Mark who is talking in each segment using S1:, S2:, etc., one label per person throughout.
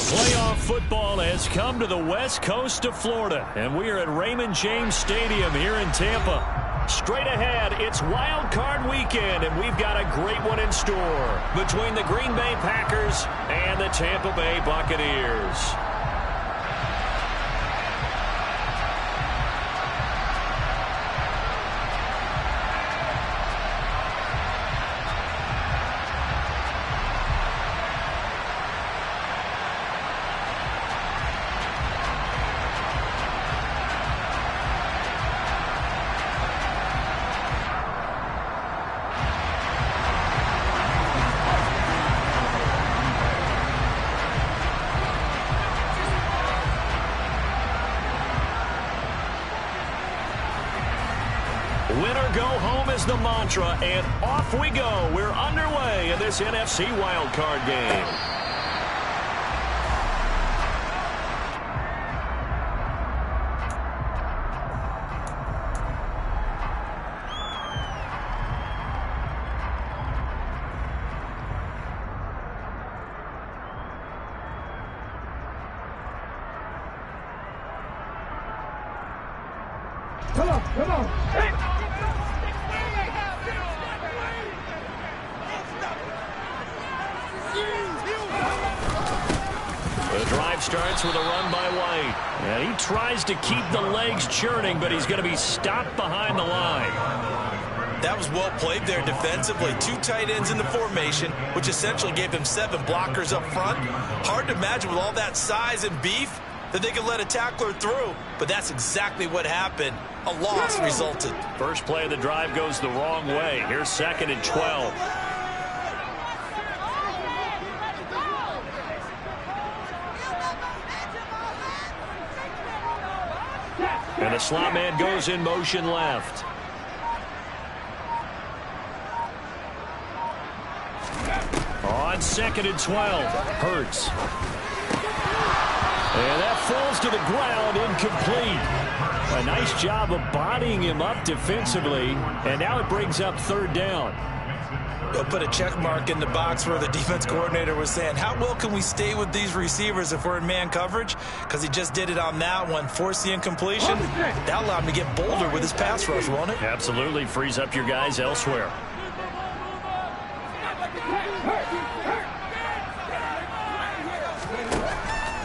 S1: Playoff football has come to the west coast of Florida, and we are at Raymond James Stadium here in Tampa. Straight ahead, it's Wild Card Weekend, and we've got a great one in store between the Green Bay Packers and the Tampa Bay Buccaneers. Winner go home is the mantra, and off we go. We're underway in this NFC wildcard game.
S2: Come on. Hey.
S1: The drive starts with a run by White. And he tries to keep the legs churning, but he's going to be stopped behind the line.
S3: That was well played there defensively. 2 tight ends in the formation, which essentially gave them 7 blockers up front. Hard to imagine with all that size and beef that they could let a tackler through, but that's exactly what happened. A loss resulted.
S1: First play of the drive goes the wrong way. Here's 2nd and 12. And the slot man goes in motion left. On 2nd and 12, Hurts. And that falls to the ground, incomplete. A nice job of bodying him up defensively, and now it brings up 3rd down.
S3: They'll put a check mark in the box where the defense coordinator was saying, how well can we stay with these receivers if we're in man coverage? Because he just did it on that one, forced the incompletion. That allowed him to get bolder with his pass rush, won't it?
S1: Absolutely, frees up your guys elsewhere.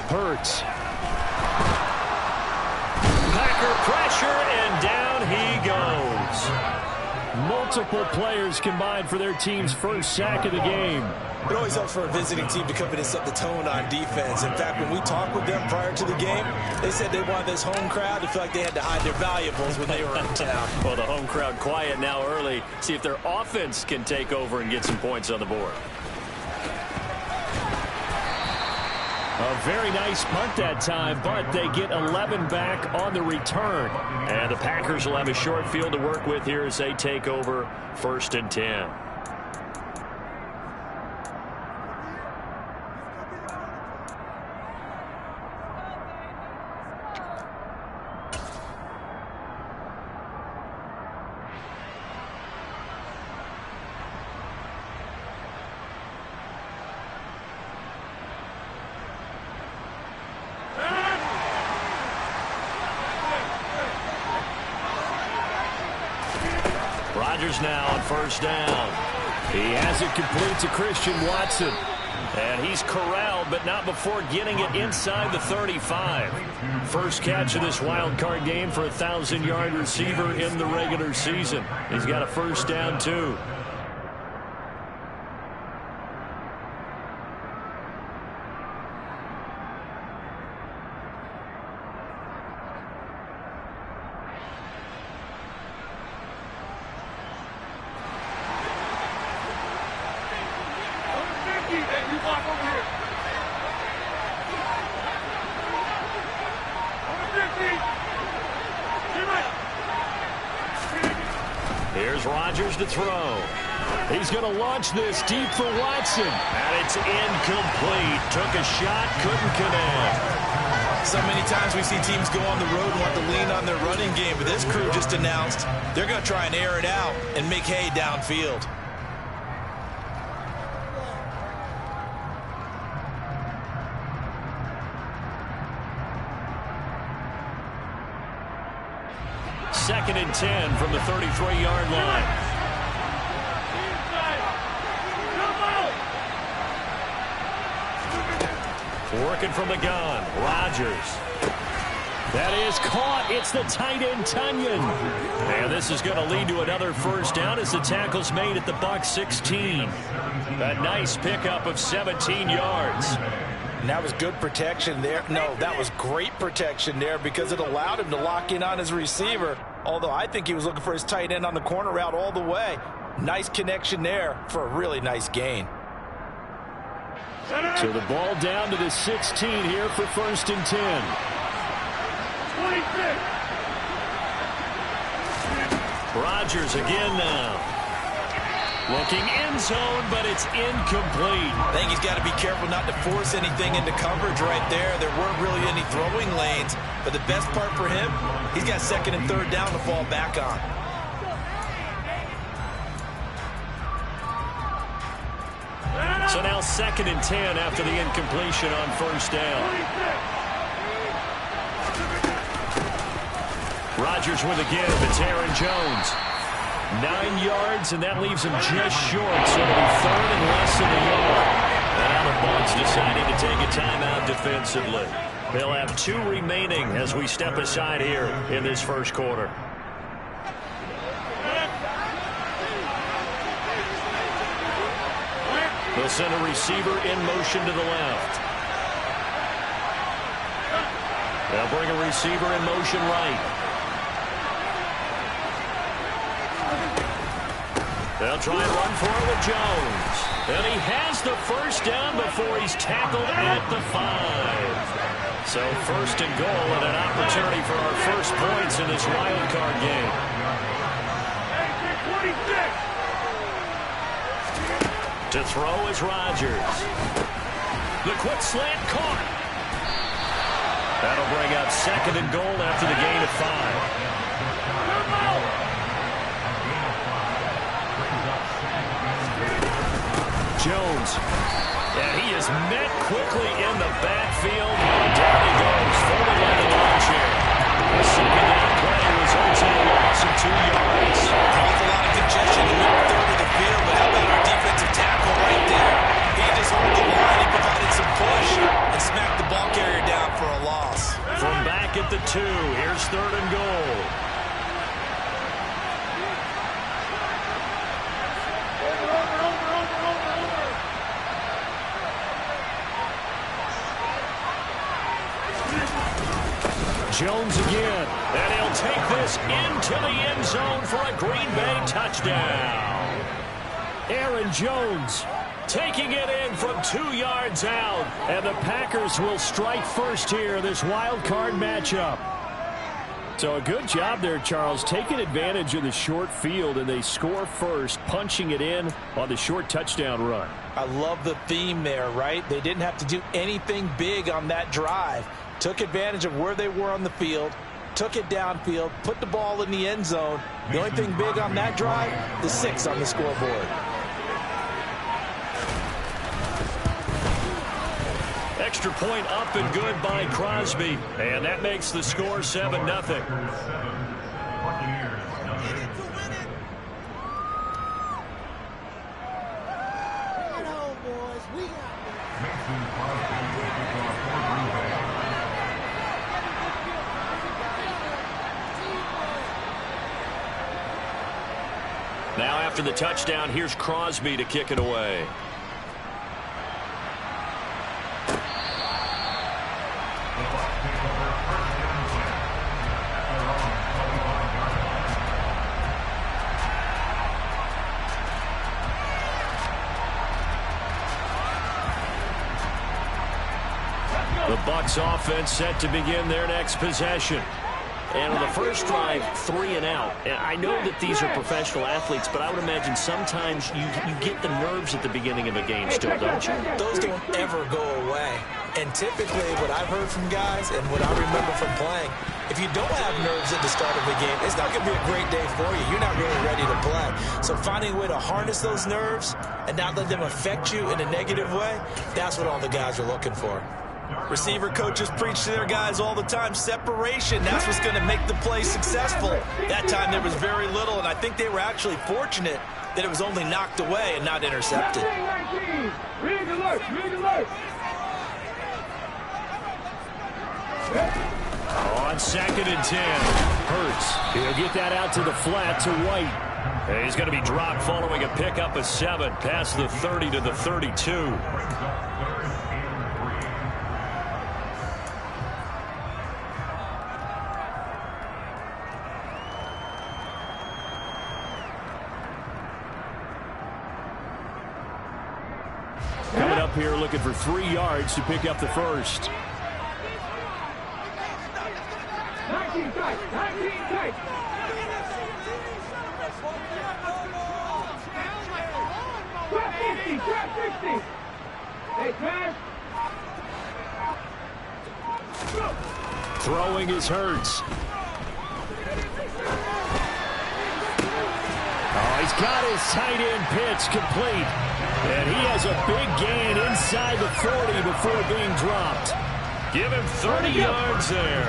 S1: Hurts. Packer pressure, and down he goes. Multiple players combined for their team's first sack of the game.
S3: It always helps for a visiting team to come in and set the tone on defense. In fact, when we talked with them prior to the game, they said they wanted this home crowd to feel like they had to hide their valuables when they were in town.
S1: Well, the home crowd quiet now early. See if their offense can take over and get some points on the board. A very nice punt that time, but they get 11 back on the return. And the Packers will have a short field to work with here as they take over 1st and 10. Rodgers now on 1st down. He has it complete to Christian Watson. And he's corralled, but not before getting it inside the 35. First catch of this wild card game for a 1,000-yard receiver in the regular season. He's got a 1st down, too. Here's Rodgers to throw. He's going to launch this deep for Watson. And it's incomplete. Took a shot, couldn't connect.
S3: So many times we see teams go on the road and want to lean on their running game, but this crew just announced they're going to try and air it out and make hay downfield.
S1: and 10 from the 33-yard line. Working from the gun, Rodgers. That is caught. It's the tight end, Tunyon. And this is going to lead to another first down as the tackle's made at the Bucs 16. A nice pickup of 17 yards.
S3: And that was good protection there. No, that was great protection there because it allowed him to lock in on his receiver. Although I think he was looking for his tight end on the corner route all the way. Nice connection there for a really nice gain.
S1: So the ball down to the 16 here for 1st and 10.
S2: 26.
S1: Rodgers again now. Looking end zone, but it's incomplete.
S3: I think he's got to be careful not to force anything into coverage right there. There weren't really any throwing lanes, but the best part for him, he's got 2nd and 3rd down to fall back on.
S1: So now 2nd and 10 after the incompletion on 1st down. Rodgers with a give. It's Aaron Jones. 9 yards, and that leaves him just short. So it'll be 3rd and less than a yard. And now the Bucs deciding to take a timeout defensively. They'll have 2 remaining as we step aside here in this first quarter. They'll send a receiver in motion to the left. They'll bring a receiver in motion right. They'll try and run for it with Jones. And he has the first down before he's tackled at the 5. So 1st and goal and an opportunity for our first points in this wild card game.
S2: 26.
S1: To throw is Rodgers. The quick slant caught. That'll bring up 2nd and goal after the gain of 5. Jones. And he is met quickly in the backfield. Down he goes, forward like a lawn chair. The 2nd down play results in a loss of 2 yards.
S3: Caused a lot of congestion in the middle 3rd of the field, but how about our defensive tackle right there? He just hold the line, he provided some push, and smacked the ball carrier down for a loss.
S1: From back at the 2, here's 3rd and goal. Jones again, and he'll take this into the end zone for a Green Bay touchdown. Aaron Jones taking it in from 2 yards out, and the Packers will strike first here in this wild card matchup. So a good job there, Charles, taking advantage of the short field, and they score first, punching it in on the short touchdown run.
S3: I love the theme there, right? They didn't have to do anything big on that drive. Took advantage of where they were on the field, took it downfield, put the ball in the end zone. The only thing big on that drive, the 6 on the scoreboard.
S1: Extra point up and good by Crosby, and that makes the score 7-0. Now after the touchdown, here's Crosby to kick it away. The Bucs offense set to begin their next possession. And on the first drive, 3 and out. And I know that these are professional athletes, but I would imagine sometimes you get the nerves at the beginning of a game still, don't you?
S3: Those don't ever go away. And typically what I've heard from guys and what I remember from playing, if you don't have nerves at the start of a game, it's not going to be a great day for you. You're not really ready to play. So finding a way to harness those nerves and not let them affect you in a negative way, that's what all the guys are looking for. Receiver coaches preach to their guys all the time, separation. That's what's going to make the play successful. That time there was very little, and I think they were actually fortunate that it was only knocked away and not intercepted.
S2: Rig alert, rig alert.
S1: On 2nd and 10, Hurts. He'll get that out to the flat to White. And he's going to be dropped following a pickup of 7 past the 30 to the 32. Coming up here looking for 3 yards to pick up the first.
S2: 19 tight, 19 tight. Trap 60, trap 60. Hey, pass.
S1: Throwing is Hurts. Oh, he's got his tight end pitch complete. And he has a big gain inside the 40 before being dropped. Give him 30 yards there.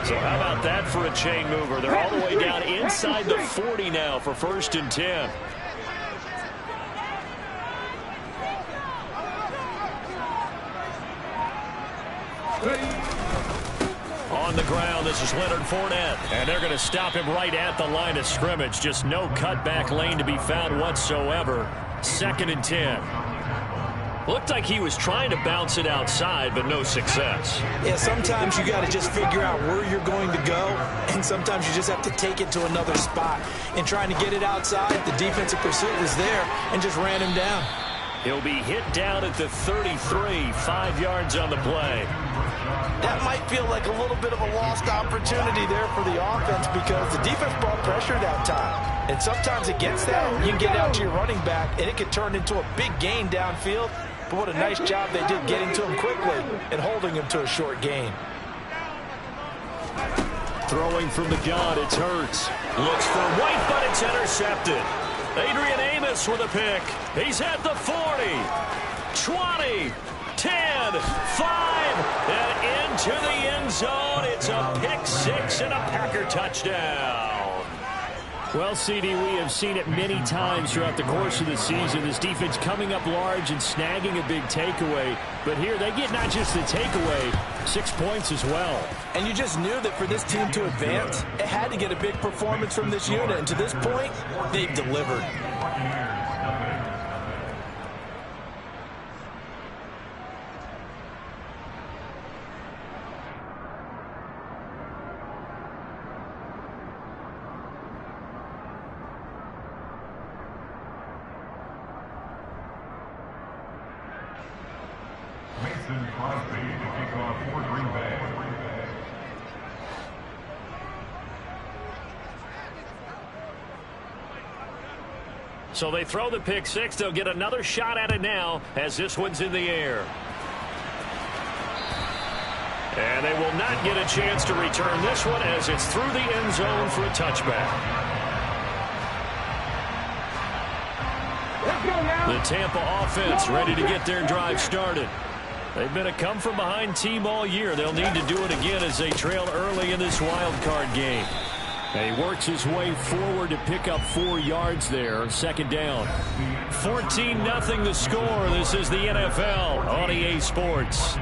S1: So how about that for a chain mover? They're all the way down inside the 40 now for 1st and 10. On the ground, this is Leonard Fournette. And they're going to stop him right at the line of scrimmage. Just no cutback lane to be found whatsoever. 2nd and 10. Looked like he was trying to bounce it outside, but no success.
S3: Yeah, sometimes you got to just figure out where you're going to go, and sometimes you just have to take it to another spot. And trying to get it outside, the defensive pursuit was there and just ran him down.
S1: He'll be hit down at the 33, 5 yards on the play.
S3: That might feel like a little bit of a lost opportunity there for the offense because the defense brought pressure that time. And sometimes against that, you can get out to your running back, and it could turn into a big gain downfield. But what a nice job they did getting to him quickly and holding him to a short gain.
S1: Throwing from the gun, it's Hurts. Looks for White, but it's intercepted. Adrian Amos with a pick. He's at the 40, 20, 10, 5, and into the end zone. It's a pick 6 and a Packer touchdown. Well, CD, we have seen it many times throughout the course of the season. This defense coming up large and snagging a big takeaway. But here they get not just the takeaway, 6 points as well.
S3: And you just knew that for this team to advance, it had to get a big performance from this unit. And to this point, they've delivered.
S1: So they throw the pick 6. They'll get another shot at it now as this one's in the air. And they will not get a chance to return this one as it's through the end zone for a touchback. The Tampa offense ready to get their drive started. They've been a come-from-behind team all year. They'll need to do it again as they trail early in this wild card game. And he works his way forward to pick up 4 yards there. 2nd down. 14-0 the score. This is the NFL on EA Sports.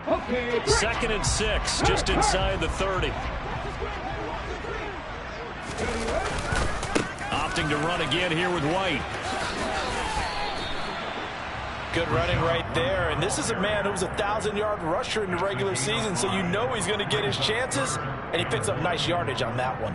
S2: Okay.
S1: 2nd and 6, just inside the 30. Opting to run again here with White.
S3: Good running right there. And this is a man who was a 1,000-yard rusher in the regular season, so you know he's going to get his chances, and he picks up nice yardage on that one.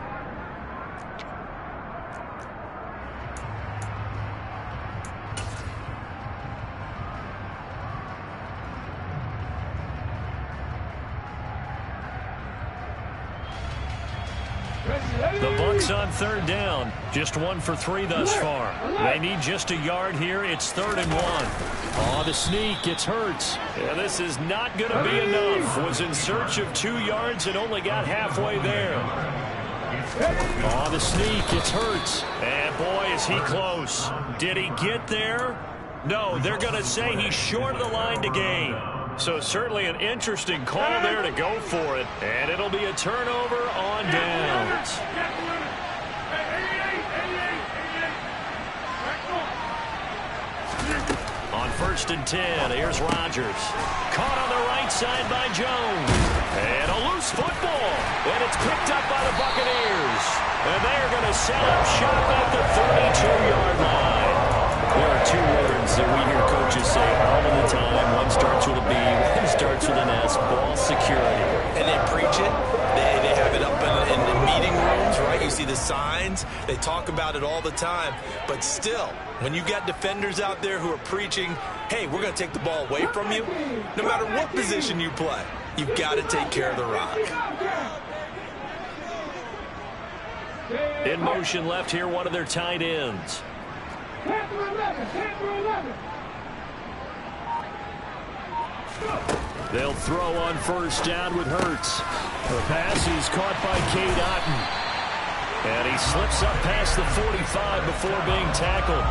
S1: The Bucs on third down. Just 1 for 3 thus far. They need just a yard here. It's 3rd and 1. Oh, the sneak. It's Hurts. Yeah, this is not going to be enough. Was in search of 2 yards and only got halfway there. Oh, the sneak. It's Hurts. And boy, is he close. Did he get there? No, they're going to say he's short of the line to gain. So certainly an interesting call there to go for it. And it'll be a turnover on downs. On 1st and 10, here's Rodgers. Caught on the right side by Jones. And a loose football. And it's picked up by the Buccaneers. And they are going to set up shop at the 32-yard line. There are 2 words that we hear coaches say all of the time. One starts with a B, one starts with an S. Ball security.
S3: And they preach it. They have it up in meeting rooms, right? You see the signs. They talk about it all the time. But still, when you got defenders out there who are preaching, hey, we're going to take the ball away from you, no matter what position you play, you've got to take care of the rock.
S1: In motion left here, one of their tight ends. They'll throw on 1st down with Hurts. The pass is caught by Cade Otton. And he slips up past the 45 before being tackled.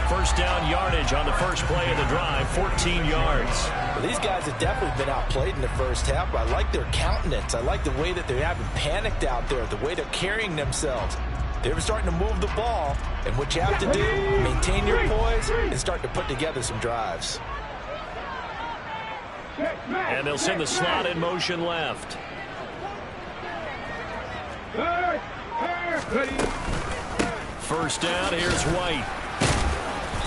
S1: 1st down yardage on the first play of the drive, 14 yards.
S3: Well, these guys have definitely been outplayed in the first half. I like their countenance. I like the way that they haven't panicked out there, the way they're carrying themselves. They're starting to move the ball, and what you have to do, maintain your poise and start to put together some drives.
S1: And they'll send the slot in motion left. 1st down, here's White.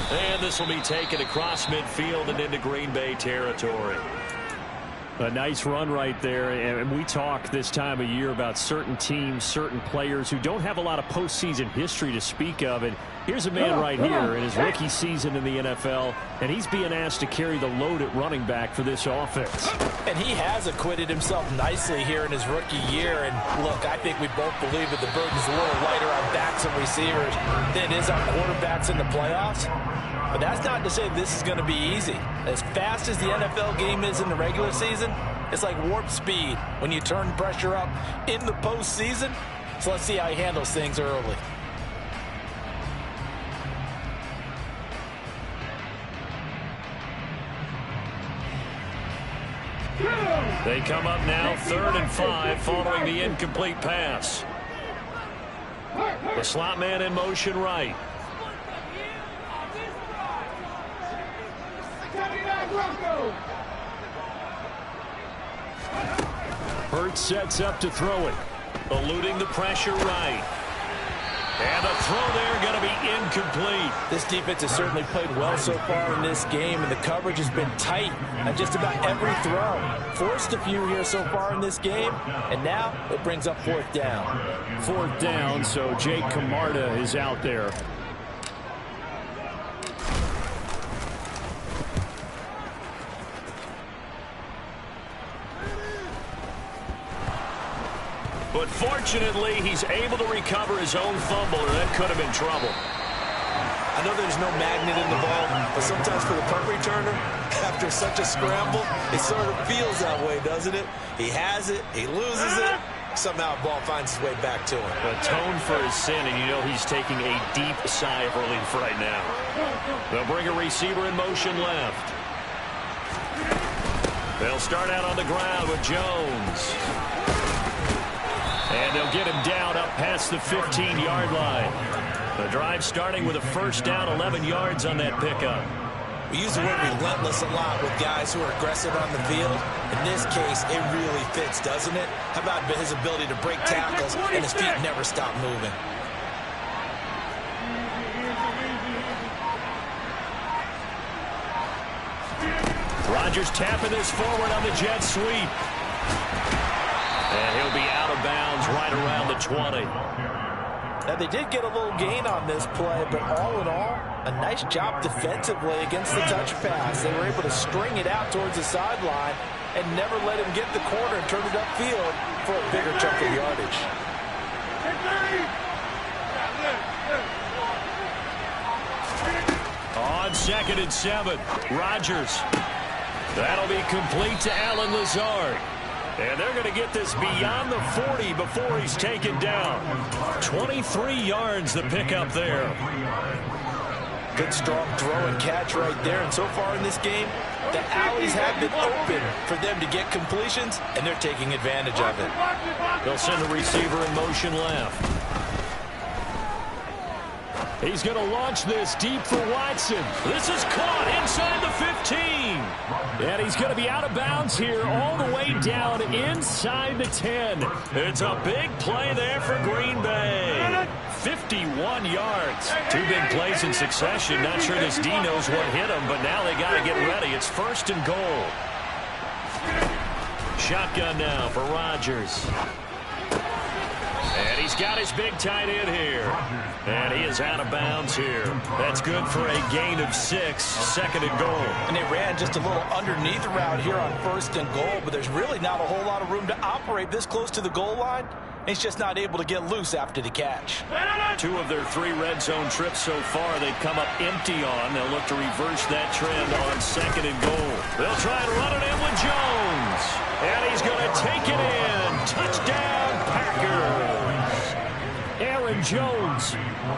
S1: And this will be taken across midfield and into Green Bay territory. A nice run right there, and we talk this time of year about certain teams, certain players who don't have a lot of postseason history to speak of. And here's a man right here in his rookie season in the NFL, and he's being asked to carry the load at running back for this offense.
S3: And he has acquitted himself nicely here in his rookie year. And look, I think we both believe that the burden's a little lighter on backs and receivers than it is on quarterbacks in the playoffs. But that's not to say this is going to be easy. As fast as the NFL game is in the regular season, it's like warp speed when you turn pressure up in the postseason. So let's see how he handles things early.
S1: They come up now 3rd and 5 following the incomplete pass. The slot man in motion right. Hurts sets up to throw it. Eluding the pressure right. And the throw there going to be incomplete.
S3: This defense has certainly played well so far in this game, and the coverage has been tight on just about every throw. Forced a few here so far in this game, and now it brings up 4th down.
S1: 4th down, so Jake Camarda is out there. But fortunately, he's able to recover his own fumble, or that could have been trouble.
S3: I know there's no magnet in the ball, but sometimes for the punt returner, after such a scramble, it sort of feels that way, doesn't it? He has it, he loses it, somehow the ball finds its way back to him.
S1: Atone for his sin, and you know he's taking a deep sigh of relief right now. They'll bring a receiver in motion left. They'll start out on the ground with Jones. And they'll get him down up past the 15-yard line. The drive starting with a 1st down, 11 yards on that pickup.
S3: We use the word relentless a lot with guys who are aggressive on the field. In this case, it really fits, doesn't it? How about his ability to break tackles and his feet never stop moving?
S1: Rodgers tapping this forward on the jet sweep. And he'll be out of bounds right around the 20.
S3: Now, they did get a little gain on this play, but all in all, a nice job defensively against the touch pass. They were able to string it out towards the sideline and never let him get the corner and turn it upfield for a bigger chunk of yardage.
S1: On 2nd and 7, Rodgers. That'll be complete to Allen Lazard. And they're going to get this beyond the 40 before he's taken down. 23 yards the pickup there.
S3: Good strong throw and catch right there. And so far in this game, the alleys have been open for them to get completions, and they're taking advantage of it.
S1: They'll send the receiver in motion left. He's going to launch this deep for Watson. This is caught inside the 15. And he's going to be out of bounds here all the way down inside the 10. It's a big play there for Green Bay. 51 yards. Two big plays in succession. Not sure this D knows what hit him, but now they got to get ready. It's 1st and goal. Shotgun now for Rodgers. And he's got his big tight end here. And he is out of bounds here. That's good for a gain of 6, 2nd and goal.
S3: And they ran just a little underneath route here on 1st and goal, but there's really not a whole lot of room to operate this close to the goal line. He's just not able to get loose after the catch.
S1: 2 of their 3 red zone trips so far they've come up empty on. They'll look to reverse that trend on 2nd and goal. They'll try and run it in with Jones. And he's going to take it in. Touchdown, Packers. Aaron Jones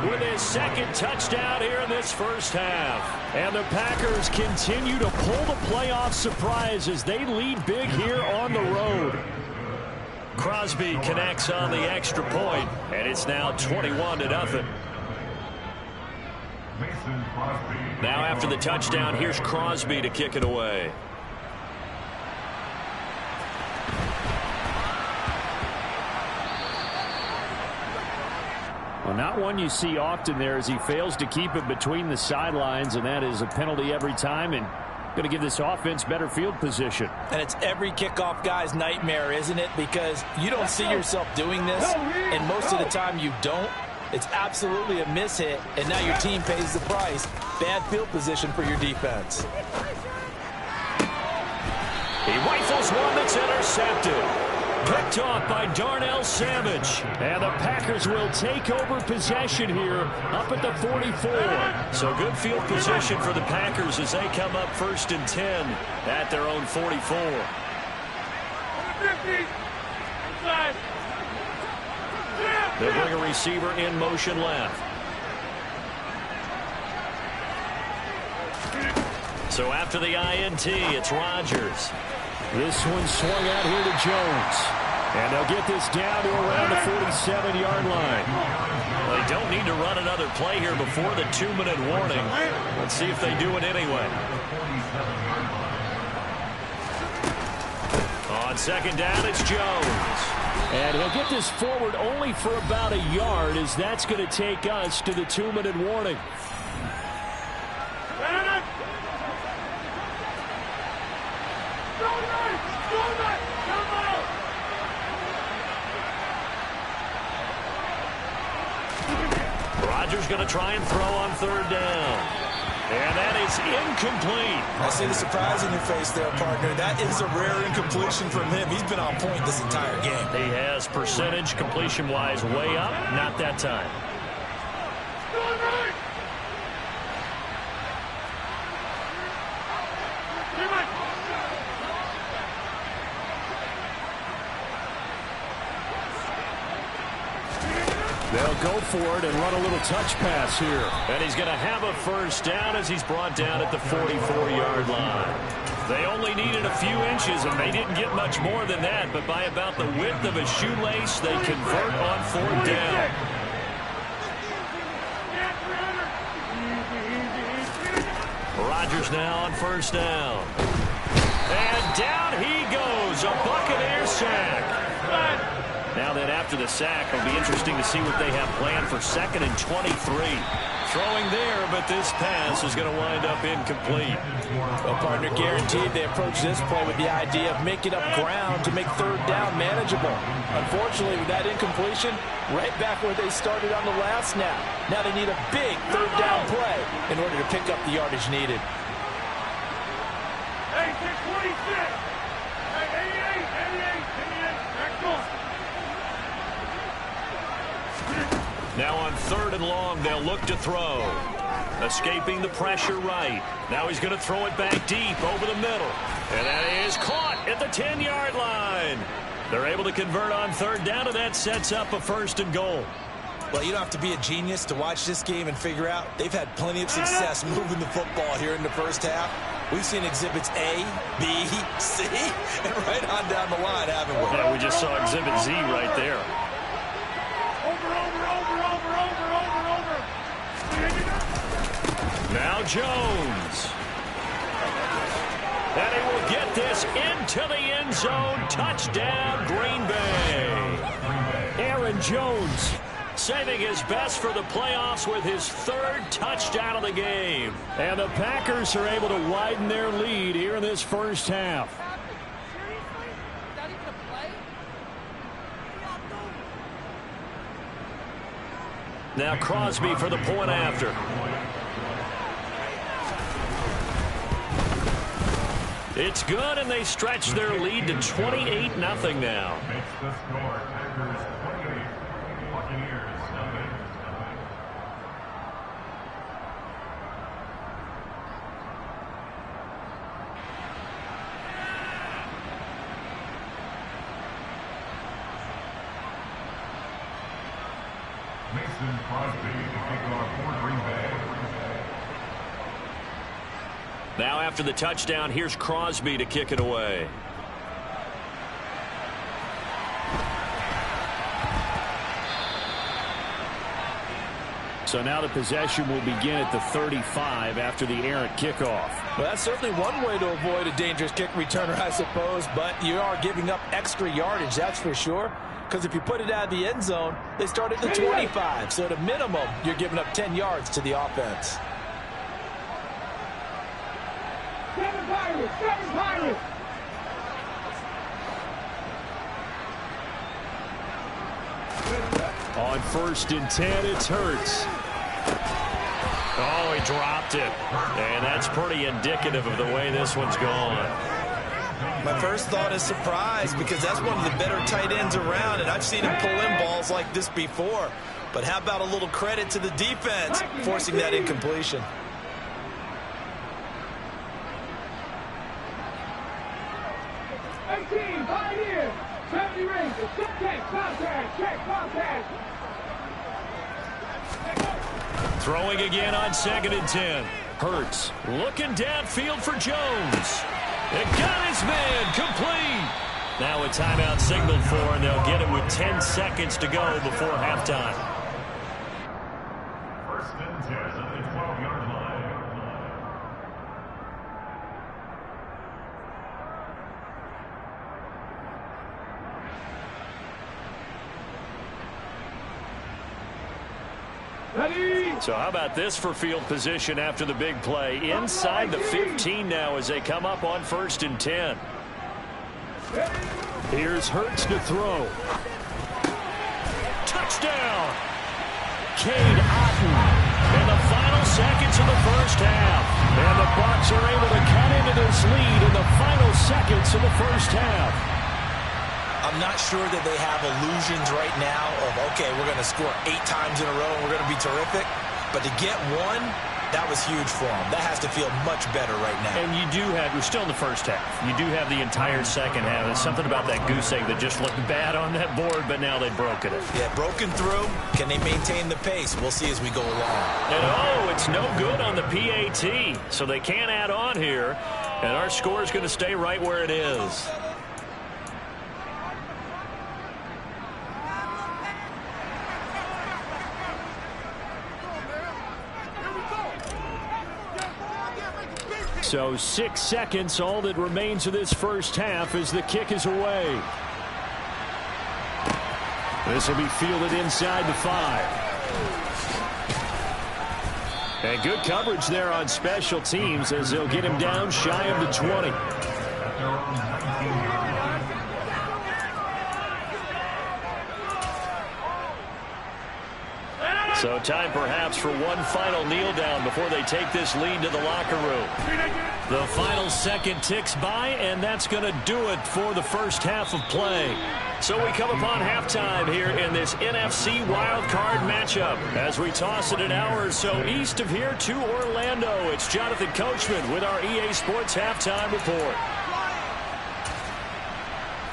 S1: with his 2nd touchdown here in this first half. And the Packers continue to pull the playoff surprise as they lead big here on the road. Crosby connects on the extra point, and it's now 21-0. Now after the touchdown, here's Crosby to kick it away.
S4: Well, not one you see often there as he fails to keep it between the sidelines, and that is a penalty every time, and going to give this offense better field position.
S3: And it's every kickoff guy's nightmare, isn't it? Because you don't see yourself doing this, and most of the time you don't. It's absolutely a mishit, and now your team pays the price. Bad field position for your defense.
S1: He rifles one that's intercepted. Picked off by Darnell Savage. And the Packers will take over possession here up at the 44. So good field position for the Packers as they come up 1st and 10 at their own 44. They'll bring a receiver in motion left. So after the INT, it's Rodgers.
S4: This one swung out here to Jones. And they'll get this down to around the 47-yard line.
S1: They don't need to run another play here before the 2-minute warning. Let's see if they do it anyway. On 2nd down, it's Jones.
S4: And he'll get this forward only for about a yard, as that's going to take us to the 2-minute warning.
S1: Rodgers going to try and throw on 3rd down. And that is incomplete.
S3: I see the surprise in your face there, partner. That is a rare incompletion from him. He's been on point this entire game.
S1: He has percentage completion-wise way up. Not that time.
S4: They'll go for it and run a little touch pass here.
S1: And he's going to have a 1st down as he's brought down at the 44-yard line. They only needed a few inches, and they didn't get much more than that. But by about the width of a shoelace, they convert on 4th down. Rodgers now on 1st down. And down he goes. A Buccaneer sack. Now that after the sack, it'll be interesting to see what they have planned for 2nd and 23. Throwing there, but this pass is going to wind up incomplete.
S3: Well, partner, guaranteed they approach this play with the idea of making up ground to make 3rd down manageable. Unfortunately, with that incompletion, right back where they started on the last snap. Now they need a big 3rd down play in order to pick up the yardage needed.
S2: Hey, 626. Hey, 88, 88, 88. Back
S1: Now on 3rd and long, they'll look to throw. Escaping the pressure right. Now he's going to throw it back deep over the middle. And that is caught at the 10-yard line. They're able to convert on 3rd down, and that sets up a 1st and goal.
S3: Well, you don't have to be a genius to watch this game and figure out they've had plenty of success moving the football here in the first half. We've seen exhibits A, B, C, and right on down the line, haven't we?
S1: Yeah, we just saw exhibit Z right there. Now Jones. And he will get this into the end zone. Touchdown, Green Bay. Aaron Jones saving his best for the playoffs with his 3rd touchdown of the game. And the Packers are able to widen their lead here in this first half. Now Crosby for the point after. It's good, and they stretch their lead to 28-0 now. Now after the touchdown, here's Crosby to kick it away. So now the possession will begin at the 35 after the errant kickoff.
S3: Well, that's certainly one way to avoid a dangerous kick returner, I suppose, but you are giving up extra yardage, that's for sure. Because if you put it out of the end zone, they start at the 25. So at a minimum, you're giving up 10 yards to the offense.
S2: 7 Pirates! 7 Pirates!
S4: On 1st and 10, it's Hurts.
S1: Oh, he dropped it. And that's pretty indicative of the way this one's gone.
S3: My first thought is surprise, because that's one of the better tight ends around, and I've seen him pull in balls like this before. But how about a little credit to the defense forcing that incompletion?
S1: Throwing again on 2nd and 10. Hurts looking downfield for Jones. It got his man complete. Now a timeout signaled for, and they'll get it with 10 seconds to go before halftime.
S5: 1st and 10 at the 12-yard line.
S1: So how about this for field position after the big play? Inside the 15 now as they come up on 1st and 10.
S4: Here's Hurts to throw.
S1: Touchdown! Cade Otton in the final seconds of the first half. And the Bucs are able to cut into this lead in the final seconds of the first half.
S3: I'm not sure that they have illusions right now of, okay, we're going to score 8 times in a row and we're going to be terrific. But to get one, that was huge for them. That has to feel much better right now.
S1: And you do have, we're still in the first half. You do have the entire second half. There's something about that goose egg that just looked bad on that board, but now they've broken it.
S3: Yeah, broken through. Can they maintain the pace? We'll see as we go along.
S1: And oh, it's no good on the PAT. So they can't add on here. And our score is going to stay right where it is.
S4: So 6 seconds, all that remains of this first half as the kick is away. This will be fielded inside the 5. And good coverage there on special teams as they'll get him down shy of the 20.
S1: So time perhaps for one final kneel down before they take this lead to the locker room. The final second ticks by, and that's going to do it for the first half of play. So we come upon halftime here in this NFC wildcard matchup. As we toss it an hour or so east of here to Orlando, it's Jonathan Coachman with our EA Sports Halftime Report.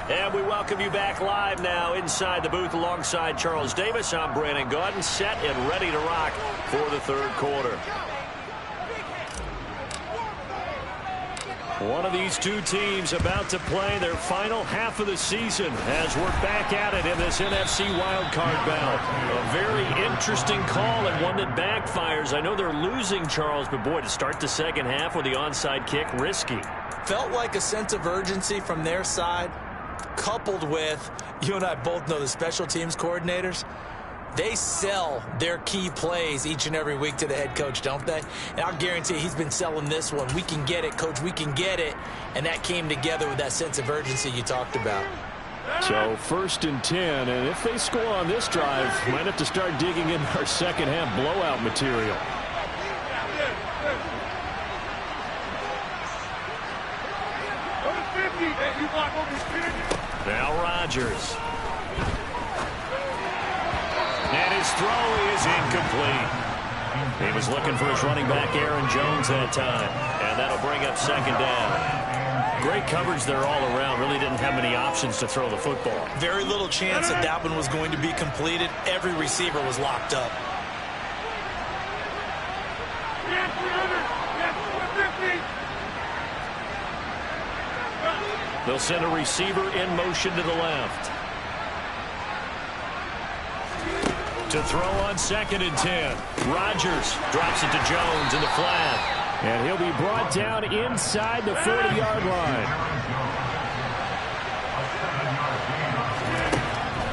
S1: And we welcome you back live now inside the booth alongside Charles Davis. I'm Brandon Gaudin, set and ready to rock for the third quarter. One of these two teams about to play their final half of the season as we're back at it in this NFC wildcard bout. A very interesting call and one that backfires. I know they're losing, Charles, but boy, to start the second half with the onside kick, risky.
S3: Felt like a sense of urgency from their side, coupled with, you and I both know the special teams coordinators, they sell their key plays each and every week to the head coach, don't they? And I'll guarantee he's been selling this one. We can get it, coach, we can get it. And that came together with that sense of urgency you talked about.
S4: So 1st and 10, and if they score on this drive, might have to start digging in our second half blowout material.
S1: Now Rodgers. And his throw is incomplete. He was looking for his running back, Aaron Jones, that time. And that'll bring up second down. Great coverage there all around. Really didn't have many options to throw the football.
S3: Very little chance that one was going to be completed. Every receiver was locked up.
S1: They'll send a receiver in motion to the left. To throw on 2nd and 10. Rodgers drops it to Jones in the flat.
S4: And he'll be brought down inside the 40-yard line.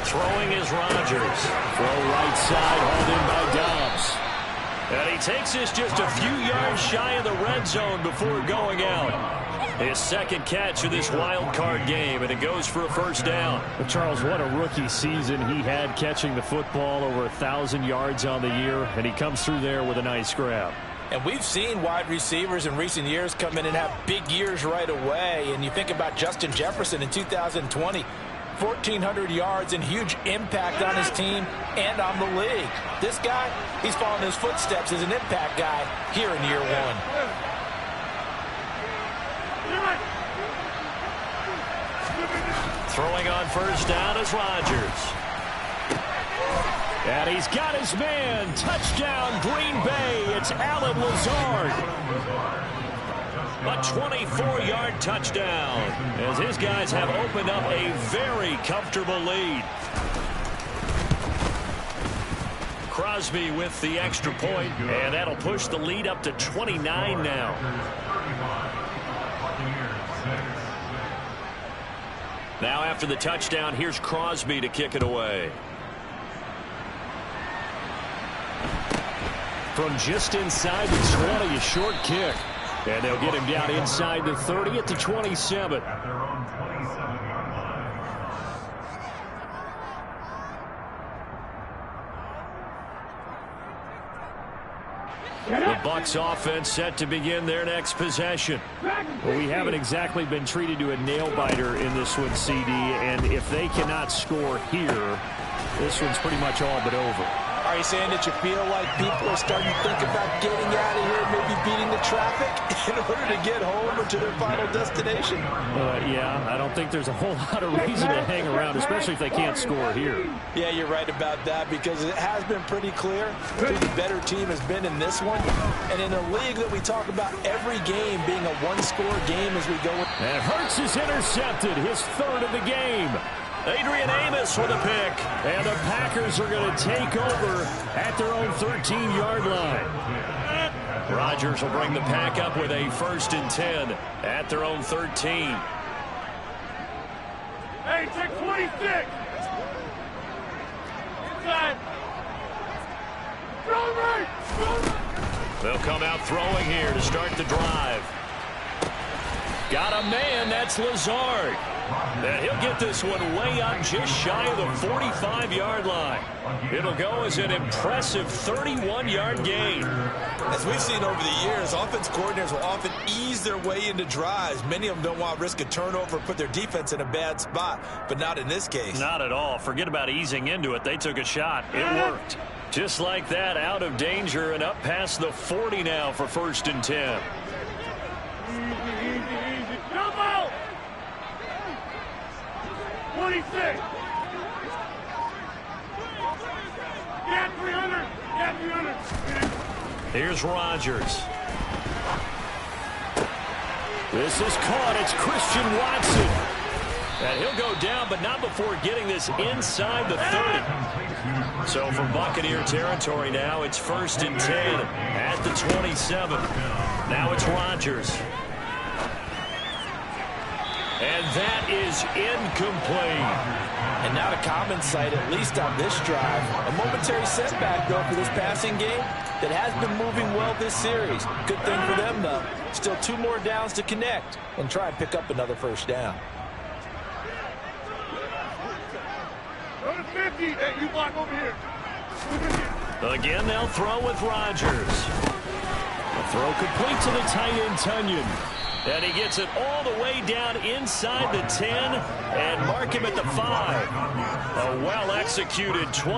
S1: Throwing is Rodgers.
S4: Throw right side, hauled in by Dobbs.
S1: And he takes this just a few yards shy of the red zone before going out. His second catch of this wild card game, and it goes for a first down.
S4: But Charles, what a rookie season he had, catching the football, over 1,000 yards on the year, and he comes through there with a nice grab.
S3: And we've seen wide receivers in recent years come in and have big years right away. And you think about Justin Jefferson in 2020, 1,400 yards and huge impact on his team and on the league. This guy, he's following his footsteps as an impact guy here in year one.
S1: Throwing on first down is Rodgers.
S4: And he's got his man. Touchdown, Green Bay. It's Allen Lazard.
S1: A 24-yard touchdown as his guys have opened up a very comfortable lead. Crosby with the extra point, and that'll push the lead up to 29 now. Now after the touchdown, here's Crosby to kick it away.
S4: From just inside the 20, a short kick. And they'll get him down inside the 30 at the 27. The Bucs offense set to begin their next possession. Well, we haven't exactly been treated to a nail-biter in this one, CD, and if they cannot score here, this one's pretty much all but over.
S3: Are you saying that you feel like people are starting to think about getting out of here, maybe beating the traffic in order to get home or to their final destination?
S4: Yeah, I don't think there's a whole lot of reason to hang around, especially if they can't score here.
S3: Yeah, you're right about that, because it has been pretty clear who the better team has been in this one. And in a league that we talk about every game being a one-score game as we go.
S4: And Hurts is intercepted, his third of the game.
S1: Adrian Amos with a pick.
S4: And the Packers are going to take over at their own 13-yard line.
S1: Rodgers will bring the Pack up with a 1st and 10 at their own 13.
S2: Hey, check 26. Inside. Throw right.
S1: They'll come out throwing here to start the drive.
S4: Got a man, that's Lazard.
S1: And he'll get this one way up just shy of the 45-yard line. It'll go as an impressive 31-yard gain.
S3: As we've seen over the years, offense coordinators will often ease their way into drives. Many of them don't want to risk a turnover or put their defense in a bad spot, but not in this case.
S1: Not at all. Forget about easing into it. They took a shot. It worked. Just like that, out of danger and up past the 40 now for 1st and 10.
S2: Easy. Jump out! 26. Get 300. Get 300.
S1: Here's Rodgers. This is caught. It's Christian Watson. And he'll go down, but not before getting this inside the 30. So from Buccaneer territory now, it's 1st and 10 at the 27. Now it's Rodgers. And that is incomplete.
S3: And not a common sight, at least on this drive. A momentary setback, though, for this passing game that has been moving well this series. Good thing for them, though. Still 2 more downs to connect and try and pick up another 1st down.
S2: Go to 50. Hey, you block over here.
S1: Again, they'll throw with Rodgers. The throw complete to the tight end, Tunyon. And he gets it all the way down inside the 10 and mark him at the 5. A well-executed 20.